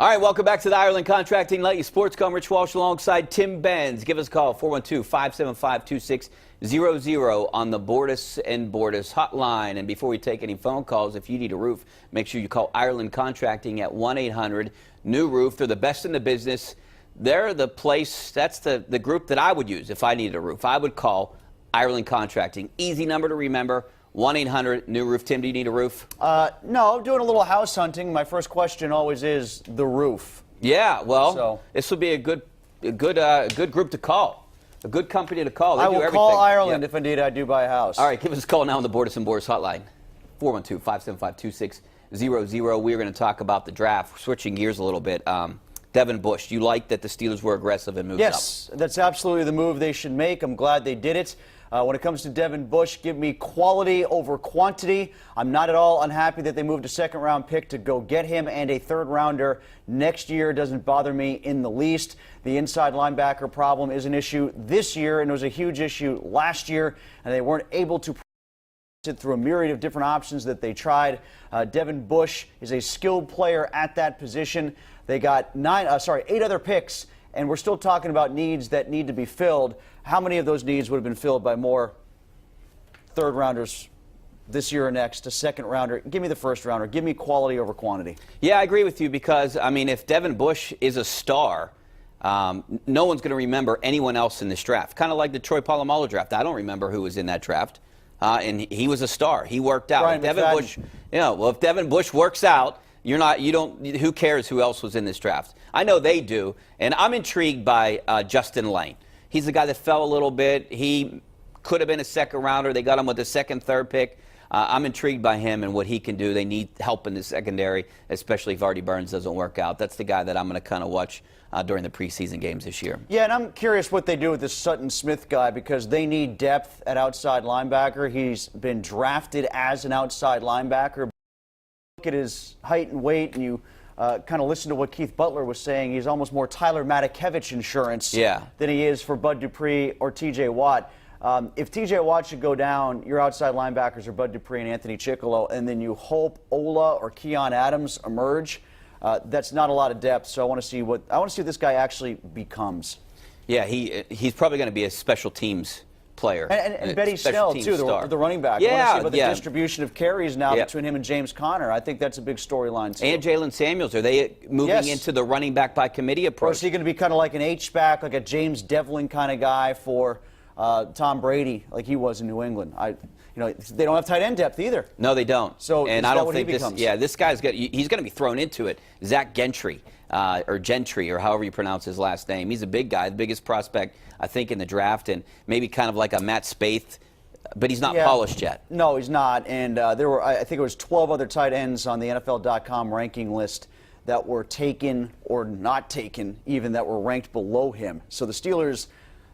All right, welcome back to the Ireland Contracting Let You Sports Call. Rich Walsh alongside Tim Benz. Give us a call, 412-575-2600 on the Bordas and Bordas hotline. And before we take any phone calls, if you need a roof, make sure you call Ireland Contracting at 1-800-NEW-ROOF. They're the best in the business. They're the place, that's the group that I would use if I needed a roof. I would call Ireland Contracting. Easy number to remember. 1-800-NEW-ROOF. Tim, do you need a roof? No, I'm doing a little house hunting. My first question always is the roof. Yeah, well, this would be a good group to call, a good company to call. I will call Ireland if indeed I do buy a house. All right, give us a call now on the Bordas and Bordas hotline, 412-575-2600. We're going to talk about the draft. Switching gears a little bit. Devon Bush, you like that the Steelers were aggressive and moved up? Yes, that's absolutely the move they should make. I'm glad they did it. When it comes to Devon Bush, give me quality over quantity. I'm not at all unhappy that they moved a second-round pick to go get him, and a third-rounder next year doesn't bother me in the least. The inside linebacker problem is an issue this year, and it was a huge issue last year, and they weren't able to it through a myriad of different options that they tried. Devon Bush is a skilled player at that position. They got 8 other picks, and we're still talking about needs that need to be filled. How many of those needs would have been filled by more third-rounders this year or next, a second-rounder? Give me the first-rounder. Give me quality over quantity. Yeah, I agree with you because, I mean, if Devon Bush is a star, no one's going to remember anyone else in this draft. Kind of like the Troy Polamalu draft. I don't remember who was in that draft, and he was a star. He worked out. If Devon Bush, if Devon Bush works out, who cares who else was in this draft? I know they do, and I'm intrigued by Justin Lane. He's the guy that fell a little bit. He could have been a second-rounder. They got him with the second, third pick. I'm intrigued by him and what he can do. They need help in the secondary, especially if Artie Burns doesn't work out. That's the guy that I'm going to kind of watch during the preseason games this year. Yeah, and I'm curious what they do with this Sutton Smith guy because they need depth at outside linebacker. He's been drafted as an outside linebacker. Look at his height and weight, and you kind of listen to what Keith Butler was saying. He's almost more Tyler Matakevich insurance than he is for Bud Dupree or T.J. Watt. If T.J. Watt should go down, your outside linebackers are Bud Dupree and Anthony Chickolo, and then you hope Ola or Keon Adams emerge. That's not a lot of depth, so I want to see what this guy actually becomes. Yeah, he's probably going to be a special teams player. And Betty Snell, too, the running back. Yeah, I want to see about the distribution of carries now between him and James Conner. I think that's a big storyline, too. And Jalen Samuels. Are they moving into the running back by committee approach? Or is he going to be kind of like an H-back, like a James Devlin kind of guy for Tom Brady, like he was in New England? They don't have tight end depth either. No, they don't. So and I don't think this guy's he's going to be thrown into it. Zach Gentry, or Gentry, or however you pronounce his last name. He's a big guy, the biggest prospect, I think, in the draft, and maybe kind of like a Matt Spaeth, but he's not polished yet. No, he's not. And there were, I think it was 12 other tight ends on the NFL.com ranking list that were taken or not taken, even that were ranked below him. So the Steelers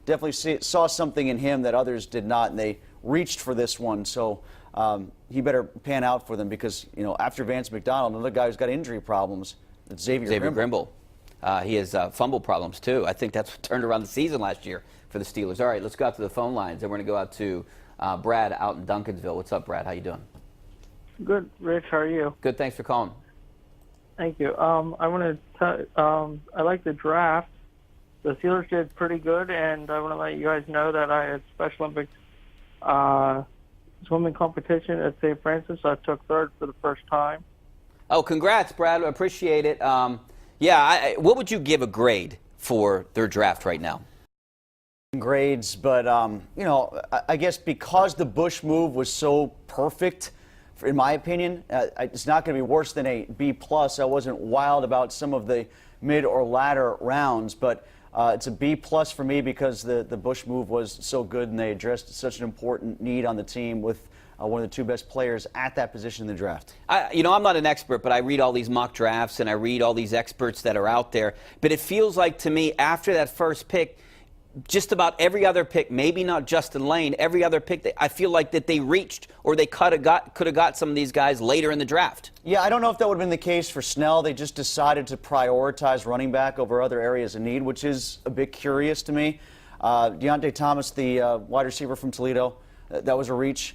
definitely saw something in him that others did not, and they reached for this one. So he better pan out for them because, after Vance McDonald, another guy who's got injury problems, it's Xavier Grimble. He has fumble problems, too. I think that's what turned around the season last year for the Steelers. All right, let's go out to the phone lines, and we're going to go out to Brad out in Duncansville. What's up, Brad? How you doing? Good, Rich. How are you? Good. Thanks for calling. Thank you. I want to I like the draft. The Steelers did pretty good, and I want to let you guys know that I had Special Olympics swimming competition at St. Francis. I took third for the first time. Oh, congrats, Brad. I appreciate it. What would you give a grade for their draft right now? Grades, but, I guess because the Bush move was so perfect, in my opinion, it's not going to be worse than a B+. I wasn't wild about some of the mid or latter rounds, but it's a B+ for me because the Bush move was so good and they addressed such an important need on the team with one of the two best players at that position in the draft. I'm not an expert, but I read all these mock drafts and I read all these experts that are out there. But it feels like to me after that first pick, just about every other pick, maybe not Justin Lane, every other pick, I feel like that they reached or they could have got some of these guys later in the draft. Yeah, I don't know if that would have been the case for Snell. They just decided to prioritize running back over other areas of need, which is a bit curious to me. Deontay Thomas, the wide receiver from Toledo, that was a reach.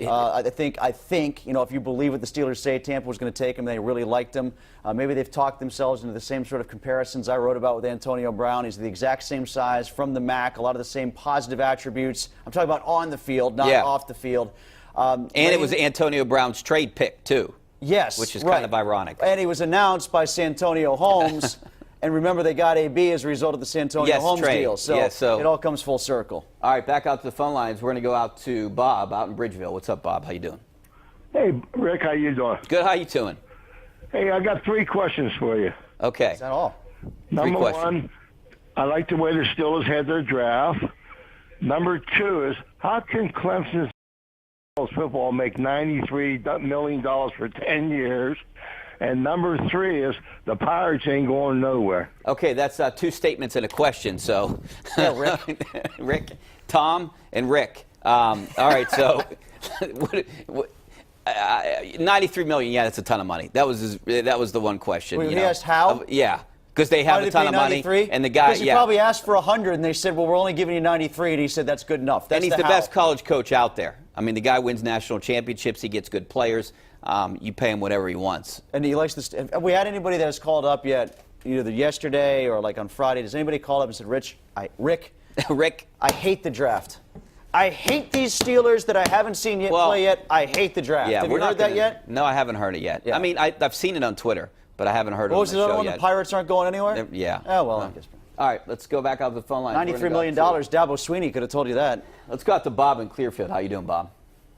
I think, you know, if you believe what the Steelers say, Tampa was going to take him. They really liked him. Maybe they've talked themselves into the same sort of comparisons I wrote about with Antonio Brown. He's the exact same size from the MAC, a lot of the same positive attributes. I'm talking about on the field, not off the field. And it was Antonio Brown's trade pick, too. Yes, which is kind of ironic. And he was announced by Santonio Holmes. And remember, they got AB as a result of the Santonio Holmes deal. So, it all comes full circle. All right, back out to the phone lines. We're going to go out to Bob out in Bridgeville. What's up, Bob? How you doing? Hey, Rick, how you doing? Good. How you doing? Hey, I got 3 questions for you. Okay. Is that all? Number 1, I like the way the Steelers had their draft. Number 2 is, how can Clemson's football make $93 million for 10 years? And number 3 is the Pirates ain't going nowhere. Okay, that's 2 statements and a question. So, yeah, Rick, Tom, and Rick. All right, so 93 million. Yeah, that's a ton of money. That was the one question. Wait, he asked how? Yeah, because they have a ton of money, and the guy. Because he probably asked for 100, and they said, "Well, we're only giving you 93," and he said, "That's good enough." That's and he's the best college coach out there. I mean, the guy wins national championships. He gets good players. You pay him whatever he wants. And he likes this. Have we had anybody that has called up yet, either yesterday or like on Friday? Does anybody call up and said, Rick, I hate the draft. I hate these Steelers that I haven't seen yet play yet. I hate the draft. Yeah, have you heard that yet? No, I haven't heard it yet. Yeah. I mean, I've seen it on Twitter, but I haven't heard it on the show yet. What was the other one? The Pirates aren't going anywhere? Yeah. Oh, well, I guess. All right, let's go back out to the phone line. $93 million. Dabo Sweeney could have told you that. Let's go out to Bob in Clearfield. How you doing, Bob?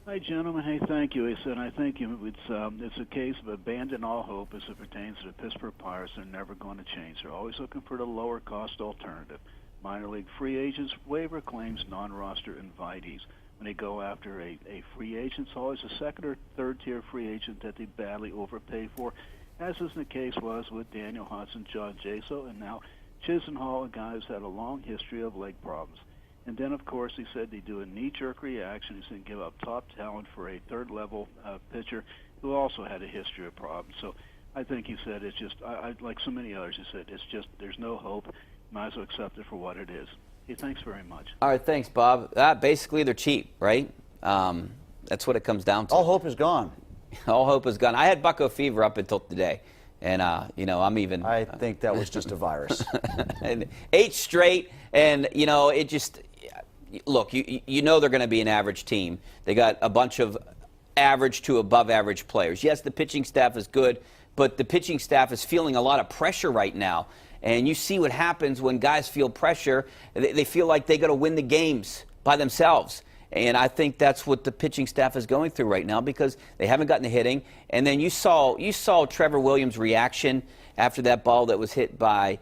Hi, gentlemen. Hey, thank you. And I think it's a case of abandon all hope as it pertains to the Pittsburgh Pirates. They're never going to change. They're always looking for the lower-cost alternative. Minor league free agents, waiver claims, non-roster invitees. When they go after a free agent, it's always a second or third-tier free agent that they badly overpay for, as is the case was with Daniel Hudson, John Jaso, and now Chisenhall, a guy who's had a long history of leg problems. And then, of course, he said they do a knee-jerk reaction. He's going to give up top talent for a third-level pitcher who also had a history of problems. So I think he said it's just, like so many others, he said it's just there's no hope. Might as well accept it for what it is. Hey, thanks very much. All right, thanks, Bob. Basically, they're cheap, right? That's what it comes down to. All hope is gone. All hope is gone. I had bucko fever up until today. And, you know, I'm even... I think that was just a virus. And 8 straight, and, you know, it just... Look, you know they're going to be an average team. They got a bunch of average to above average players. Yes, the pitching staff is good, but the pitching staff is feeling a lot of pressure right now. And you see what happens when guys feel pressure. They feel like they got to win the games by themselves. And I think that's what the pitching staff is going through right now because they haven't gotten the hitting. And then you saw Trevor Williams' reaction after that ball that was hit by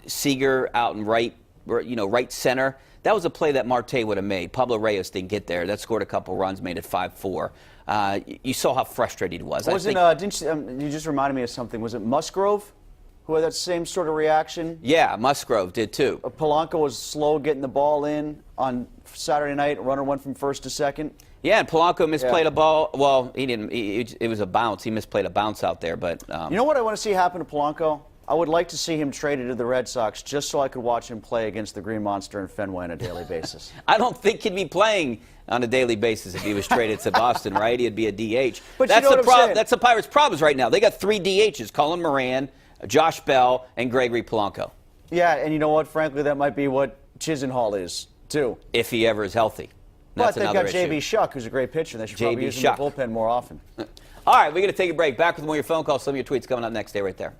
Seager out in right center. That was a play that Marte would have made. Pablo Reyes didn't get there. That scored a couple runs, made it 5-4. You saw how frustrated he was. You just reminded me of something. Was it Musgrove who had that same sort of reaction? Yeah, Musgrove did too. Polanco was slow getting the ball in on Saturday night. Runner went from first to second. Yeah, and Polanco misplayed a ball. Well, he didn't. It was a bounce. He misplayed a bounce out there. But you know what I want to see happen to Polanco? I would like to see him traded to the Red Sox just so I could watch him play against the Green Monster in Fenway on a daily basis. I don't think he'd be playing on a daily basis if he was traded to Boston, right? He'd be a DH. But that's the problem. That's the Pirates' problems right now. They got 3 DHs: Colin Moran, Josh Bell, and Gregory Polanco. Yeah, and you know what? Frankly, that might be what Chisenhall is too, if he ever is healthy. But they've got J.B. Shuck, who's a great pitcher. They should probably use him in the bullpen more often. All right, we're going to take a break. Back with more of your phone calls. Some of your tweets coming up next. Stay right there.